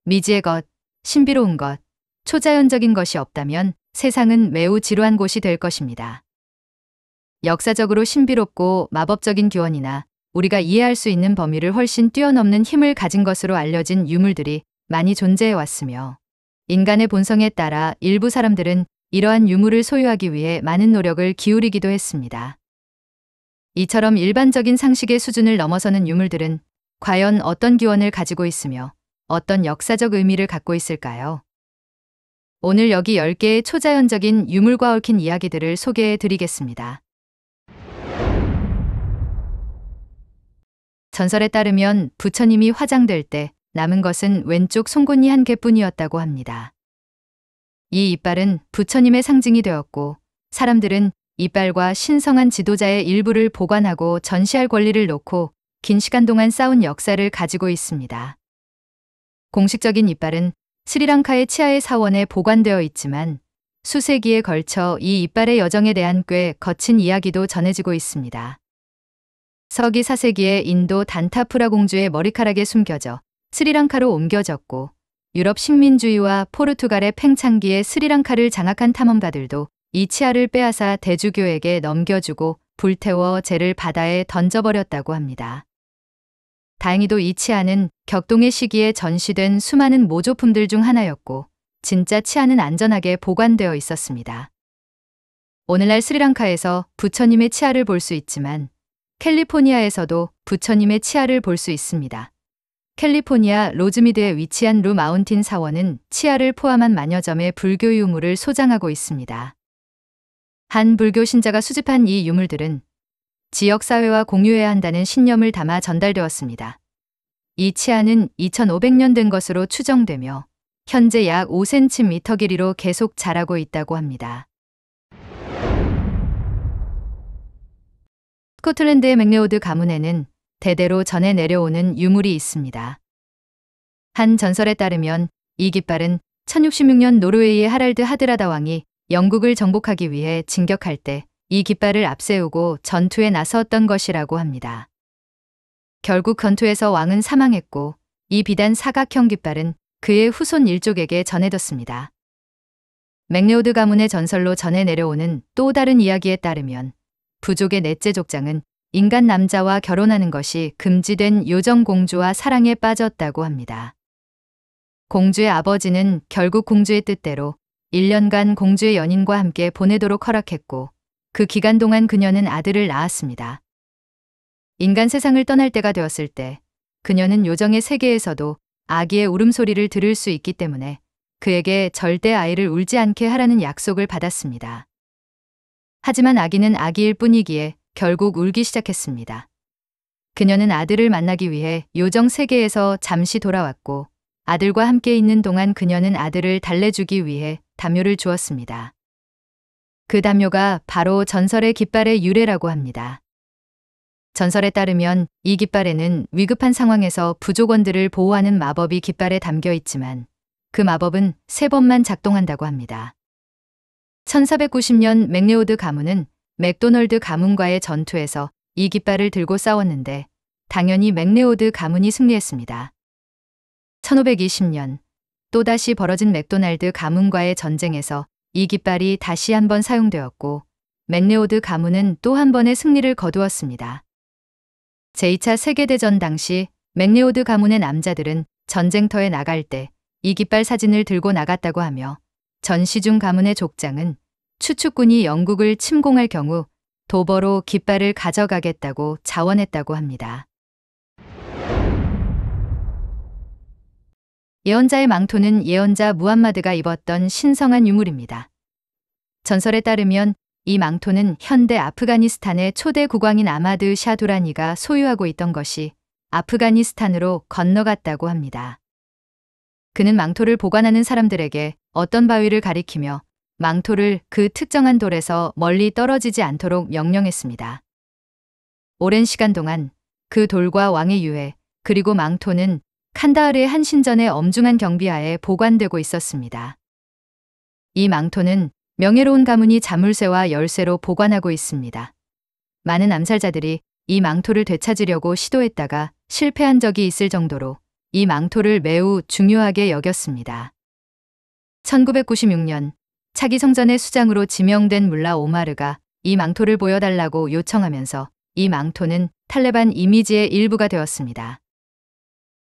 미지의 것, 신비로운 것, 초자연적인 것이 없다면 세상은 매우 지루한 곳이 될 것입니다. 역사적으로 신비롭고 마법적인 기원이나 우리가 이해할 수 있는 범위를 훨씬 뛰어넘는 힘을 가진 것으로 알려진 유물들이 많이 존재해 왔으며, 인간의 본성에 따라 일부 사람들은 이러한 유물을 소유하기 위해 많은 노력을 기울이기도 했습니다. 이처럼 일반적인 상식의 수준을 넘어서는 유물들은 과연 어떤 기원을 가지고 있으며 어떤 역사적 의미를 갖고 있을까요? 오늘 여기 10개의 초자연적인 유물과 얽힌 이야기들을 소개해 드리겠습니다. 전설에 따르면 부처님이 화장될 때 남은 것은 왼쪽 송곳니 한 개뿐이었다고 합니다. 이 이빨은 부처님의 상징이 되었고, 사람들은 이빨과 신성한 지도자의 일부를 보관하고 전시할 권리를 놓고 긴 시간 동안 쌓은 역사를 가지고 있습니다. 공식적인 이빨은 스리랑카의 치아의 사원에 보관되어 있지만 수세기에 걸쳐 이 이빨의 여정에 대한 꽤 거친 이야기도 전해지고 있습니다. 서기 4세기에 인도 단타푸라 공주의 머리카락에 숨겨져 스리랑카로 옮겨졌고, 유럽 식민주의와 포르투갈의 팽창기에 스리랑카를 장악한 탐험가들도 이 치아를 빼앗아 대주교에게 넘겨주고 불태워 재를 바다에 던져버렸다고 합니다. 다행히도 이 치아는 격동의 시기에 전시된 수많은 모조품들 중 하나였고, 진짜 치아는 안전하게 보관되어 있었습니다. 오늘날 스리랑카에서 부처님의 치아를 볼 수 있지만 캘리포니아에서도 부처님의 치아를 볼 수 있습니다. 캘리포니아 로즈미드에 위치한 루 마운틴 사원은 치아를 포함한 만여 점의 불교 유물을 소장하고 있습니다. 한 불교 신자가 수집한 이 유물들은 지역사회와 공유해야 한다는 신념을 담아 전달되었습니다. 이 치아는 2500년 된 것으로 추정되며 현재 약 5cm 길이로 계속 자라고 있다고 합니다. 스코틀랜드의 맥레오드 가문에는 대대로 전해 내려오는 유물이 있습니다. 한 전설에 따르면 이 깃발은 1066년 노르웨이의 하랄드 하드라다 왕이 영국을 정복하기 위해 진격할 때 이 깃발을 앞세우고 전투에 나섰던 것이라고 합니다. 결국 전투에서 왕은 사망했고, 이 비단 사각형 깃발은 그의 후손 일족에게 전해졌습니다. 맥레오드 가문의 전설로 전해 내려오는 또 다른 이야기에 따르면 부족의 넷째 족장은 인간 남자와 결혼하는 것이 금지된 요정 공주와 사랑에 빠졌다고 합니다. 공주의 아버지는 결국 공주의 뜻대로 1년간 공주의 연인과 함께 보내도록 허락했고, 그 기간 동안 그녀는 아들을 낳았습니다. 인간 세상을 떠날 때가 되었을 때 그녀는 요정의 세계에서도 아기의 울음소리를 들을 수 있기 때문에 그에게 절대 아이를 울지 않게 하라는 약속을 받았습니다. 하지만 아기는 아기일 뿐이기에 결국 울기 시작했습니다. 그녀는 아들을 만나기 위해 요정 세계에서 잠시 돌아왔고, 아들과 함께 있는 동안 그녀는 아들을 달래주기 위해 담요를 주었습니다. 그 담요가 바로 전설의 깃발의 유래라고 합니다. 전설에 따르면 이 깃발에는 위급한 상황에서 부족원들을 보호하는 마법이 깃발에 담겨 있지만 그 마법은 3번만 작동한다고 합니다. 1490년 맥레오드 가문은 맥도널드 가문과의 전투에서 이 깃발을 들고 싸웠는데 당연히 맥레오드 가문이 승리했습니다. 1520년 또다시 벌어진 맥도날드 가문과의 전쟁에서 이 깃발이 다시 한번 사용되었고, 맥레오드 가문은 또 한 번의 승리를 거두었습니다. 제2차 세계대전 당시 맥레오드 가문의 남자들은 전쟁터에 나갈 때 이 깃발 사진을 들고 나갔다고 하며, 전시 중 가문의 족장은 추축군이 영국을 침공할 경우 도보로 깃발을 가져가겠다고 자원했다고 합니다. 예언자의 망토는 예언자 무함마드가 입었던 신성한 유물입니다. 전설에 따르면 이 망토는 현대 아프가니스탄의 초대 국왕인 아마드 샤 두라니가 소유하고 있던 것이 아프가니스탄으로 건너갔다고 합니다. 그는 망토를 보관하는 사람들에게 어떤 바위를 가리키며 망토를 그 특정한 돌에서 멀리 떨어지지 않도록 명령했습니다. 오랜 시간 동안 그 돌과 왕의 유해 그리고 망토는 칸다하르의 한 신전의 엄중한 경비하에 보관되고 있었습니다. 이 망토는 명예로운 가문이 자물쇠와 열쇠로 보관하고 있습니다. 많은 암살자들이 이 망토를 되찾으려고 시도했다가 실패한 적이 있을 정도로 이 망토를 매우 중요하게 여겼습니다. 1996년 차기 성전의 수장으로 지명된 물라 오마르가 이 망토를 보여달라고 요청하면서 이 망토는 탈레반 이미지의 일부가 되었습니다.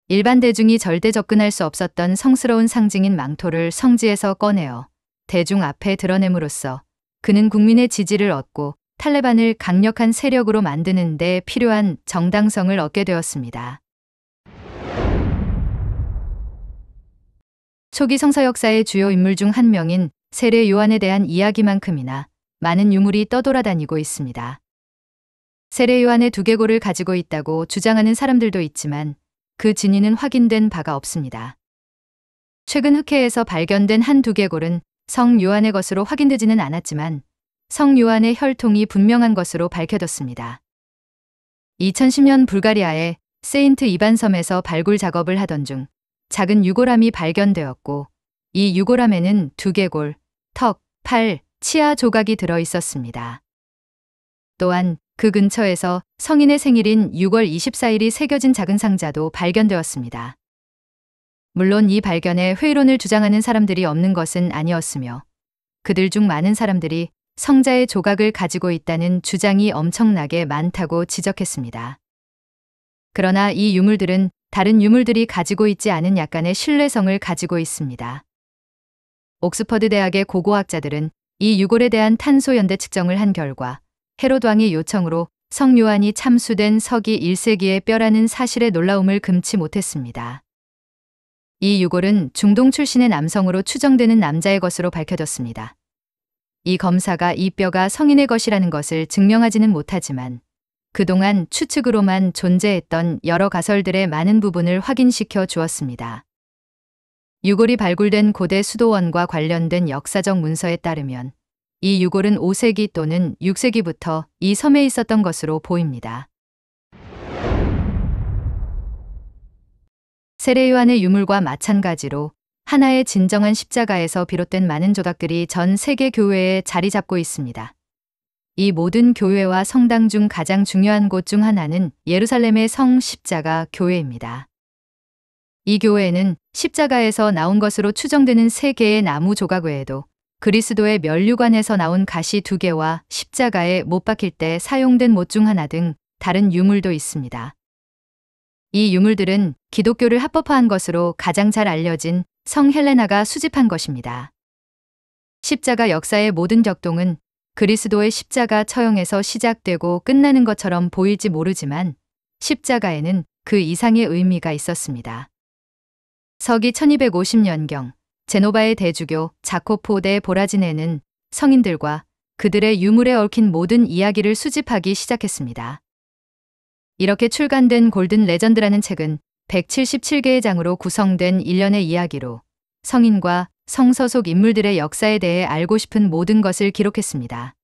일반 대중이 절대 접근할 수 없었던 성스러운 상징인 망토를 성지에서 꺼내어 대중 앞에 드러냄으로써 그는 국민의 지지를 얻고 탈레반을 강력한 세력으로 만드는 데 필요한 정당성을 얻게 되었습니다. 초기 성서 역사의 주요 인물 중 한 명인 세례 요한에 대한 이야기만큼이나 많은 유물이 떠돌아다니고 있습니다. 세례 요한의 두개골을 가지고 있다고 주장하는 사람들도 있지만 그 진위는 확인된 바가 없습니다. 최근 흑해에서 발견된 한 두개골은 성 요한의 것으로 확인되지는 않았지만 성 요한의 혈통이 분명한 것으로 밝혀졌습니다. 2010년 불가리아의 세인트 이반 섬에서 발굴 작업을 하던 중 작은 유골함이 발견되었고 이 유골함에는 두개골, 턱, 팔, 치아 조각이 들어 있었습니다. 또한 그 근처에서 성인의 생일인 6월 24일이 새겨진 작은 상자도 발견되었습니다. 물론 이 발견에 회의론을 주장하는 사람들이 없는 것은 아니었으며 그들 중 많은 사람들이 성자의 조각을 가지고 있다는 주장이 엄청나게 많다고 지적했습니다. 그러나 이 유물들은 다른 유물들이 가지고 있지 않은 약간의 신뢰성을 가지고 있습니다. 옥스퍼드 대학의 고고학자들은 이 유골에 대한 탄소 연대 측정을 한 결과 헤롯 왕의 요청으로 성 요한이 참수된 서기 1세기의 뼈라는 사실에 놀라움을 금치 못했습니다. 이 유골은 중동 출신의 남성으로 추정되는 남자의 것으로 밝혀졌습니다. 이 검사가 이 뼈가 성인의 것이라는 것을 증명하지는 못하지만 그동안 추측으로만 존재했던 여러 가설들의 많은 부분을 확인시켜 주었습니다. 유골이 발굴된 고대 수도원과 관련된 역사적 문서에 따르면 이 유골은 5세기 또는 6세기부터 이 섬에 있었던 것으로 보입니다. 세례 요한의 유물과 마찬가지로 하나의 진정한 십자가에서 비롯된 많은 조각들이 전 세계 교회에 자리 잡고 있습니다. 이 모든 교회와 성당 중 가장 중요한 곳 중 하나는 예루살렘의 성 십자가 교회입니다. 이 교회에는 십자가에서 나온 것으로 추정되는 3개의 나무 조각 외에도 그리스도의 면류관에서 나온 가시 2개와 십자가에 못 박힐 때 사용된 못 중 하나 등 다른 유물도 있습니다. 이 유물들은 기독교를 합법화한 것으로 가장 잘 알려진 성 헬레나가 수집한 것입니다. 십자가 역사의 모든 격동은 그리스도의 십자가 처형에서 시작되고 끝나는 것처럼 보일지 모르지만 십자가에는 그 이상의 의미가 있었습니다. 서기 1250년경 제노바의 대주교 자코포 데 보라지네는 성인들과 그들의 유물에 얽힌 모든 이야기를 수집하기 시작했습니다. 이렇게 출간된 골든 레전드라는 책은 177개의 장으로 구성된 일련의 이야기로 성인과 성서 속 인물들의 역사에 대해 알고 싶은 모든 것을 기록했습니다.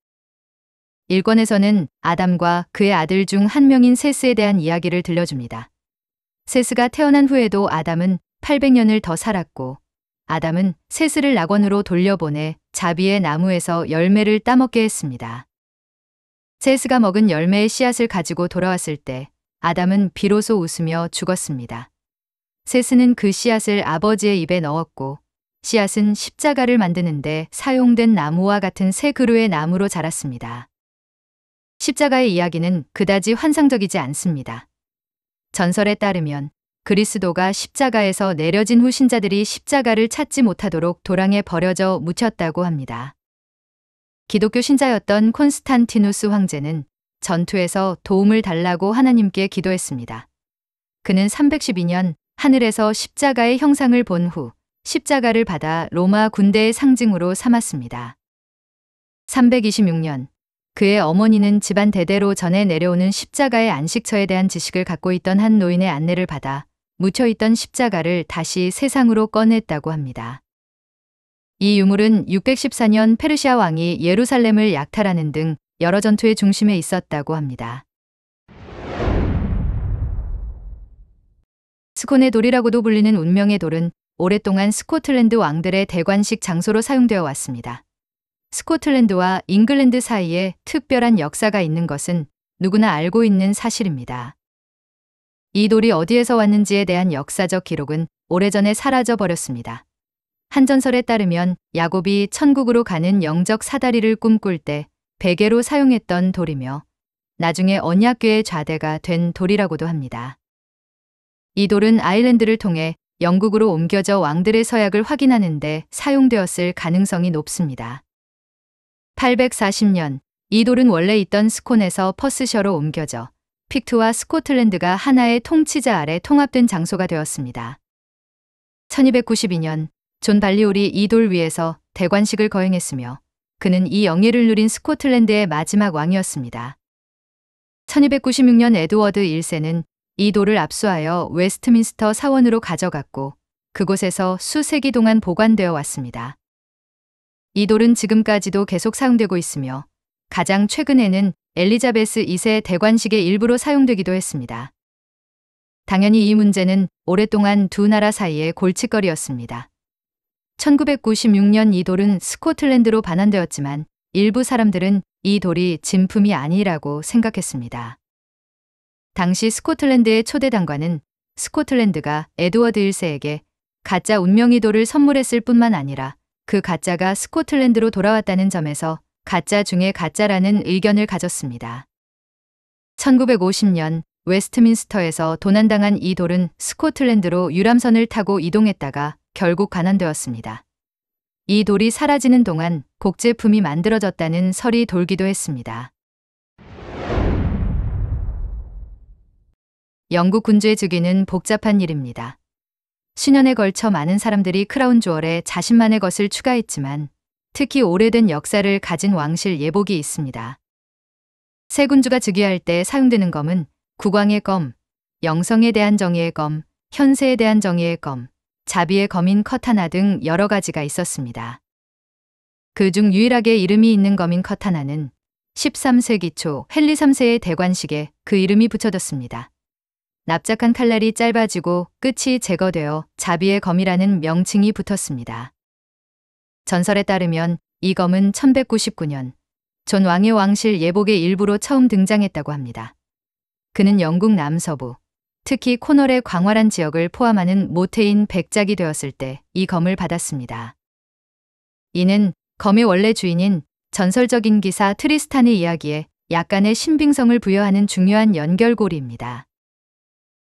1권에서는 아담과 그의 아들 중 한 명인 세스에 대한 이야기를 들려줍니다. 세스가 태어난 후에도 아담은 800년을 더 살았고 아담은 세스를 낙원으로 돌려보내 자비의 나무에서 열매를 따먹게 했습니다. 세스가 먹은 열매의 씨앗을 가지고 돌아왔을 때 아담은 비로소 웃으며 죽었습니다. 세스는 그 씨앗을 아버지의 입에 넣었고 씨앗은 십자가를 만드는데 사용된 나무와 같은 새 그루의 나무로 자랐습니다. 십자가의 이야기는 그다지 환상적이지 않습니다. 전설에 따르면 그리스도가 십자가에서 내려진 후 신자들이 십자가를 찾지 못하도록 도랑에 버려져 묻혔다고 합니다. 기독교 신자였던 콘스탄티누스 황제는 전투에서 도움을 달라고 하나님께 기도했습니다. 그는 312년 하늘에서 십자가의 형상을 본 후 십자가를 받아 로마 군대의 상징으로 삼았습니다. 326년 그의 어머니는 집안 대대로 전해 내려오는 십자가의 안식처에 대한 지식을 갖고 있던 한 노인의 안내를 받아 묻혀있던 십자가를 다시 세상으로 꺼냈다고 합니다. 이 유물은 614년 페르시아 왕이 예루살렘을 약탈하는 등 여러 전투의 중심에 있었다고 합니다. 스콘의 돌이라고도 불리는 운명의 돌은 오랫동안 스코틀랜드 왕들의 대관식 장소로 사용되어 왔습니다. 스코틀랜드와 잉글랜드 사이에 특별한 역사가 있는 것은 누구나 알고 있는 사실입니다. 이 돌이 어디에서 왔는지에 대한 역사적 기록은 오래전에 사라져 버렸습니다. 한 전설에 따르면 야곱이 천국으로 가는 영적 사다리를 꿈꿀 때 베개로 사용했던 돌이며 나중에 언약궤의 좌대가 된 돌이라고도 합니다. 이 돌은 아일랜드를 통해 영국으로 옮겨져 왕들의 서약을 확인하는 데 사용되었을 가능성이 높습니다. 840년, 이 돌은 원래 있던 스콘에서 퍼스셔로 옮겨져 픽트와 스코틀랜드가 하나의 통치자 아래 통합된 장소가 되었습니다. 1292년, 존 발리올이 이 돌 위에서 대관식을 거행했으며 그는 이 영예를 누린 스코틀랜드의 마지막 왕이었습니다. 1296년 에드워드 1세는 이 돌을 압수하여 웨스트민스터 사원으로 가져갔고 그곳에서 수세기 동안 보관되어 왔습니다. 이 돌은 지금까지도 계속 사용되고 있으며 가장 최근에는 엘리자베스 2세 대관식의 일부로 사용되기도 했습니다. 당연히 이 문제는 오랫동안 두 나라 사이의 골칫거리였습니다. 1996년 이 돌은 스코틀랜드로 반환되었지만 일부 사람들은 이 돌이 진품이 아니라고 생각했습니다. 당시 스코틀랜드의 초대 당관은 스코틀랜드가 에드워드 1세에게 가짜 운명의 돌을 선물했을 뿐만 아니라 그 가짜가 스코틀랜드로 돌아왔다는 점에서 가짜 중에 가짜라는 의견을 가졌습니다. 1950년 웨스트민스터에서 도난당한 이 돌은 스코틀랜드로 유람선을 타고 이동했다가 결국 반환되었습니다. 이 돌이 사라지는 동안 곡제품이 만들어졌다는 설이 돌기도 했습니다. 영국 군주의 즉위는 복잡한 일입니다. 수년에 걸쳐 많은 사람들이 크라운 주얼에 자신만의 것을 추가했지만 특히 오래된 역사를 가진 왕실 예복이 있습니다. 새 군주가 즉위할 때 사용되는 검은 국왕의 검, 영성에 대한 정의의 검, 현세에 대한 정의의 검, 자비의 검인 커타나 등 여러 가지가 있었습니다. 그중 유일하게 이름이 있는 검인 커타나는 13세기 초 헨리 3세의 대관식에 그 이름이 붙여졌습니다. 납작한 칼날이 짧아지고 끝이 제거되어 자비의 검이라는 명칭이 붙었습니다. 전설에 따르면 이 검은 1199년 존 왕의 왕실 예복의 일부로 처음 등장했다고 합니다. 그는 영국 남서부, 특히 코널의 광활한 지역을 포함하는 모태인 백작이 되었을 때 이 검을 받았습니다. 이는 검의 원래 주인인 전설적인 기사 트리스탄의 이야기에 약간의 신빙성을 부여하는 중요한 연결고리입니다.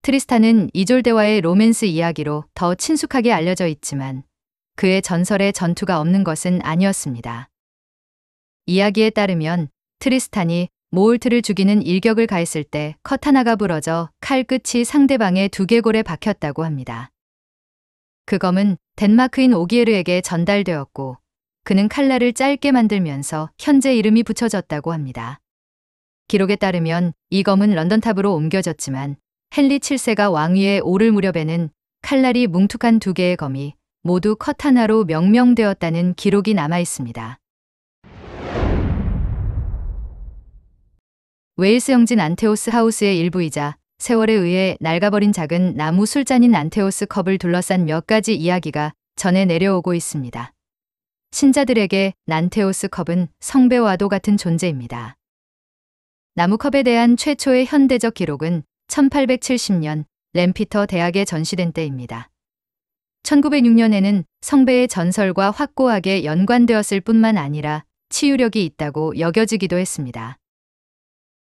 트리스탄은 이졸데와의 로맨스 이야기로 더 친숙하게 알려져 있지만 그의 전설에 전투가 없는 것은 아니었습니다. 이야기에 따르면 트리스탄이 모올트를 죽이는 일격을 가했을 때 커타나가 부러져 칼 끝이 상대방의 두개골에 박혔다고 합니다. 그 검은 덴마크인 오기에르에게 전달되었고 그는 칼날을 짧게 만들면서 현재 이름이 붙여졌다고 합니다. 기록에 따르면 이 검은 런던탑으로 옮겨졌지만 헨리 7세가 왕위에 오를 무렵에는 칼날이 뭉툭한 두 개의 검이 모두 커타나로 명명되었다는 기록이 남아 있습니다. 웨일스 영진 안테오스 하우스의 일부이자 세월에 의해 낡아버린 작은 나무 술잔인 안테오스 컵을 둘러싼 몇 가지 이야기가 전해 내려오고 있습니다. 신자들에게 난테오스 컵은 성배와도 같은 존재입니다. 나무컵에 대한 최초의 현대적 기록은 1870년 램피터 대학에 전시된 때입니다. 1906년에는 성배의 전설과 확고하게 연관되었을 뿐만 아니라 치유력이 있다고 여겨지기도 했습니다.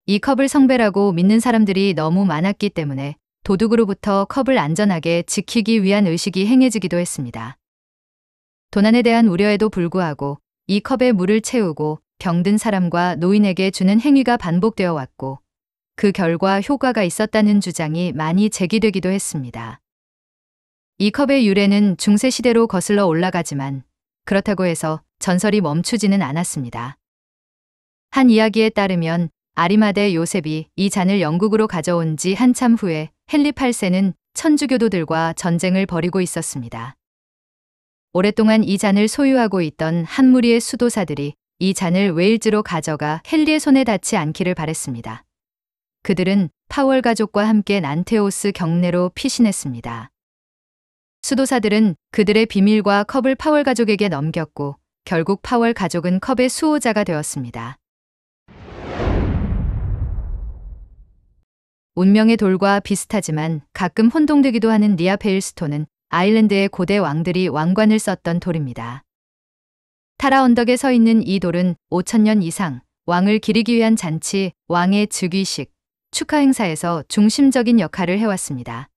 이 컵을 성배라고 믿는 사람들이 너무 많았기 때문에 도둑으로부터 컵을 안전하게 지키기 위한 의식이 행해지기도 했습니다. 도난에 대한 우려에도 불구하고 이 컵에 물을 채우고 병든 사람과 노인에게 주는 행위가 반복되어 왔고 그 결과 효과가 있었다는 주장이 많이 제기되기도 했습니다. 이 컵의 유래는 중세시대로 거슬러 올라가지만 그렇다고 해서 전설이 멈추지는 않았습니다. 한 이야기에 따르면 아리마대 요셉이 이 잔을 영국으로 가져온 지 한참 후에 헨리 8세는 천주교도들과 전쟁을 벌이고 있었습니다. 오랫동안 이 잔을 소유하고 있던 한 무리의 수도사들이 이 잔을 웨일즈로 가져가 헨리의 손에 닿지 않기를 바랬습니다. 그들은 파월 가족과 함께 난테오스 경내로 피신했습니다. 수도사들은 그들의 비밀과 컵을 파월 가족에게 넘겼고 결국 파월 가족은 컵의 수호자가 되었습니다. 운명의 돌과 비슷하지만 가끔 혼동되기도 하는 리아페일 스톤은 아일랜드의 고대 왕들이 왕관을 썼던 돌입니다. 타라 언덕에 서 있는 이 돌은 5,000년 이상 왕을 기리기 위한 잔치, 왕의 즉위식, 축하 행사에서 중심적인 역할을 해왔습니다.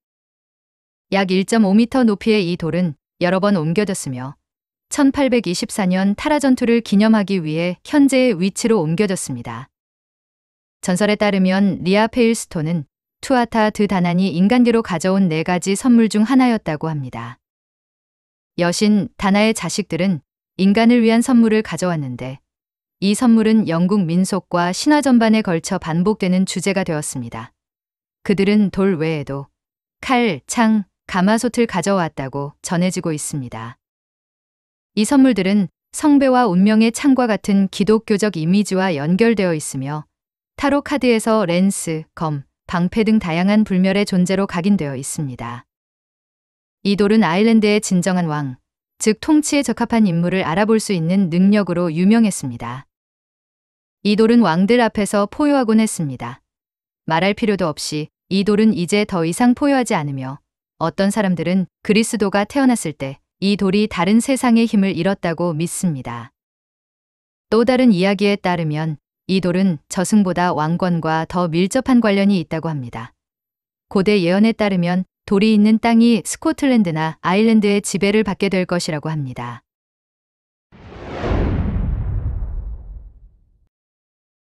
약 1.5m 높이의 이 돌은 여러 번 옮겨졌으며 1824년 타라 전투를 기념하기 위해 현재의 위치로 옮겨졌습니다. 전설에 따르면 리아페일 스톤은 투아타 드 다난이 인간계로 가져온 4가지 선물 중 하나였다고 합니다. 여신 다나의 자식들은 인간을 위한 선물을 가져왔는데 이 선물은 영국 민속과 신화 전반에 걸쳐 반복되는 주제가 되었습니다. 그들은 돌 외에도 칼, 창, 가마솥을 가져왔다고 전해지고 있습니다. 이 선물들은 성배와 운명의 창과 같은 기독교적 이미지와 연결되어 있으며 타로 카드에서 랜스, 검, 방패 등 다양한 불멸의 존재로 각인되어 있습니다. 이 돌은 아일랜드의 진정한 왕, 즉 통치에 적합한 인물을 알아볼 수 있는 능력으로 유명했습니다. 이 돌은 왕들 앞에서 포효하곤 했습니다. 말할 필요도 없이 이 돌은 이제 더 이상 포효하지 않으며 어떤 사람들은 그리스도가 태어났을 때 이 돌이 다른 세상의 힘을 잃었다고 믿습니다. 또 다른 이야기에 따르면 이 돌은 저승보다 왕권과 더 밀접한 관련이 있다고 합니다. 고대 예언에 따르면 돌이 있는 땅이 스코틀랜드나 아일랜드의 지배를 받게 될 것이라고 합니다.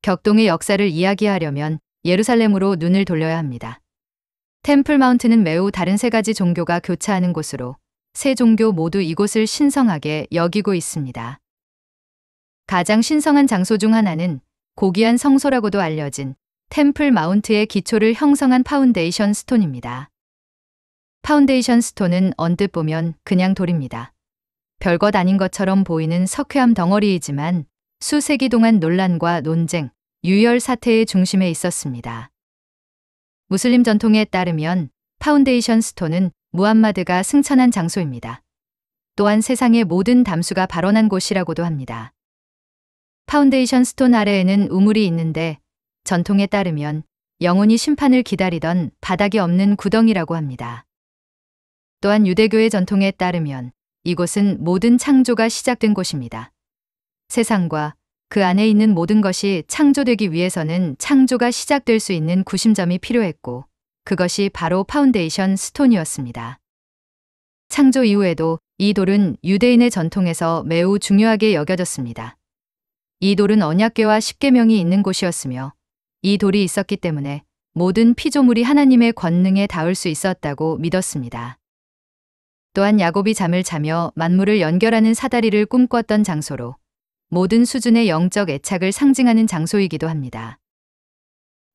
격동의 역사를 이야기하려면 예루살렘으로 눈을 돌려야 합니다. 템플 마운트는 매우 다른 3가지 종교가 교차하는 곳으로 세 종교 모두 이곳을 신성하게 여기고 있습니다. 가장 신성한 장소 중 하나는 고귀한 성소라고도 알려진 템플 마운트의 기초를 형성한 파운데이션 스톤입니다. 파운데이션 스톤은 언뜻 보면 그냥 돌입니다. 별것 아닌 것처럼 보이는 석회암 덩어리이지만 수세기 동안 논란과 논쟁, 유혈 사태의 중심에 있었습니다. 무슬림 전통에 따르면 파운데이션 스톤은 무함마드가 승천한 장소입니다. 또한 세상의 모든 담수가 발원한 곳이라고도 합니다. 파운데이션 스톤 아래에는 우물이 있는데 전통에 따르면 영원히 심판을 기다리던 바닥이 없는 구덩이라고 합니다. 또한 유대교의 전통에 따르면 이곳은 모든 창조가 시작된 곳입니다. 세상과 그 안에 있는 모든 것이 창조되기 위해서는 창조가 시작될 수 있는 구심점이 필요했고 그것이 바로 파운데이션 스톤이었습니다. 창조 이후에도 이 돌은 유대인의 전통에서 매우 중요하게 여겨졌습니다. 이 돌은 언약궤와 십계명이 있는 곳이었으며 이 돌이 있었기 때문에 모든 피조물이 하나님의 권능에 닿을 수 있었다고 믿었습니다. 또한 야곱이 잠을 자며 만물을 연결하는 사다리를 꿈꿨던 장소로 모든 수준의 영적 애착을 상징하는 장소이기도 합니다.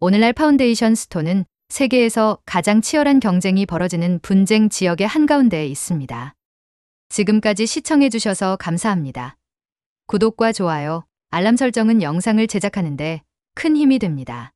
오늘날 파운데이션 스톤은 세계에서 가장 치열한 경쟁이 벌어지는 분쟁 지역의 한가운데에 있습니다. 지금까지 시청해주셔서 감사합니다. 구독과 좋아요, 알람 설정은 영상을 제작하는 데 큰 힘이 됩니다.